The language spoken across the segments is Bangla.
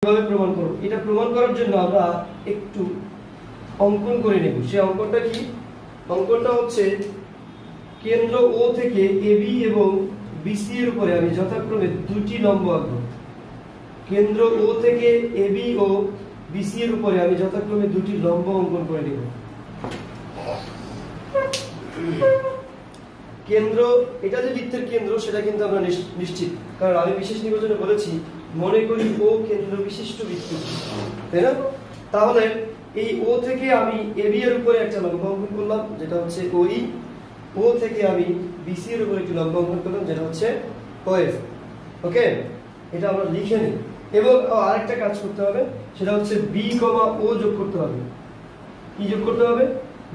কিভাবে প্রমাণ করব? এটা প্রমাণ করার জন্য আমরা একটু অঙ্কন করে নেব। সেই অঙ্কনটা কি? অঙ্কনটা হচ্ছে কেন্দ্র ও থেকে এবি এবং বিসি এর উপরে আমি যথাক্রমে দুটি লম্ব আঁকব। কেন্দ্র ও থেকে এবি ও বিসি এর উপরে আমি যথাক্রমে দুটি লম্ব অঙ্কন করে নেব। কেন্দ্র, এটা যে বৃত্তের কেন্দ্র সেটা কিন্তু আমরা নিশ্চিত, কারণ আমি বিশেষ নির্বাচনে বলেছি মনে করি ও কেন্দ্র বিশিষ্ট বৃত্ত, তাই না? তাহলে এই ও থেকে আমি এবি এর উপরে একটা লম্ব অঙ্কন করলাম যেটা হচ্ছে ওই, ও থেকে আমি বিসি এর উপরে একটি লম্ব অঙ্কন করলাম যেটা হচ্ছে ওএফ। ওকে, এটা আমরা লিখে নিই। এবং আরেকটা কাজ করতে হবে, সেটা হচ্ছে বি কমা ও যোগ করতে হবে। কি যোগ করতে হবে?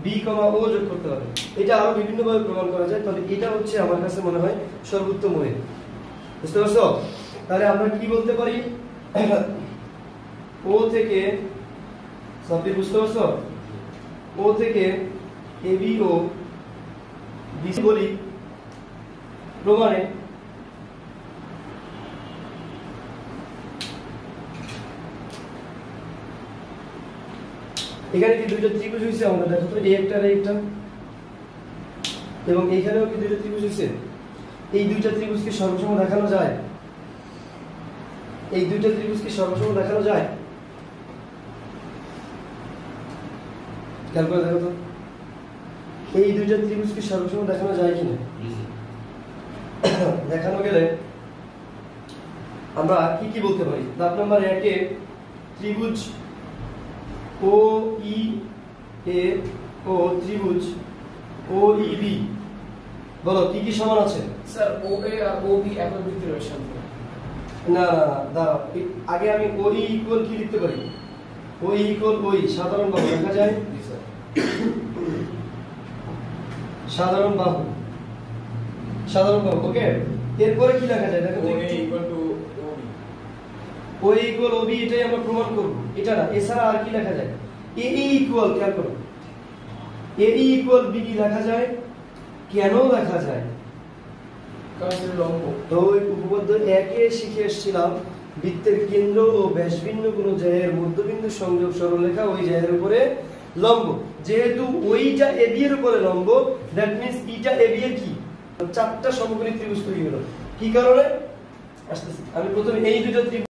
বি কমা ও যোগ করতে হবে। এটা আরো বিভিন্ন ভাবে প্রমাণ করা যায়, তবে এটা হচ্ছে আমার কাছে মনে হয় সর্বোত্তম ওয়ে। বুঝতে পারছো? তাহলে আমরা কি বলতে পারি? ও থেকে, সবই বুঝতে পারছো? ও থেকে এবি ও বিসি বলি প্রমাণে এখানে কি দুইটা ত্রিভুজ হয়েছে আমাদের? দেখো তো, এই একটা আর এইটা, এবং এইখানেও কি দুইটা ত্রিভুজ হয়েছে? এই দুইটা ত্রিভুজকে সর্বসম দেখানো যায়? এই দুইটা ত্রিভুজকে সর্বসম দেখানো যায়? খেয়াল করে দেখো তো, এই দুইটা ত্রিভুজকে সর্বসম দেখানো যায় কিনা? দেখানো গেলে আমরা কি কি বলতে পারি? ধাপ নাম্বার 1 এ ত্রিভুজ ও ই এ ও ত্রিভুজ ও ই বি, বলো কি কি সমান আছে? স্যার ও এ আর ও বি একই বৃত্তের ব্যাসার্ধ। না না না, দাঁড়াও, আগে আমি ও ই ইকুয়াল কি লিখতে পারি? ও ই ইকুয়াল ওই সাধারণ বাহু লেখা যায়। সাধারণ বাহু, সাধারণ বাহু। ওকে, এরপরে কি লেখা যায়? দেখো তো, O A equal to O B. O equal O B, এটাই আমরা প্রমাণ করব। এটা না, এছাড়া আর কি লেখা যায়? এ ইকুয়াল, খেয়াল করো, এ ইকুয়াল বি কি লেখা যায়? কেন লেখা যায়? কারণ এটা লম্ব। তো ওই উপপাদ্য 1 এ শিখে এসেছিলাম বৃত্তের কেন্দ্র ও ব্যাসভিন্ন কোনো জায়ের মধ্যবিন্দু সংযোগ সরলরেখা ওই জায়ের উপরে লম্ব। যেহেতু ওইটা এবি এর উপরে লম্ব, দ্যাট মিন্স ইটা এবি এর কি চারটা সমকোণী ত্রিভুজ তৈরি হলো। কি কারণে? আসতেছি, আমি প্রথমে এই দুটো ত্রিভুজ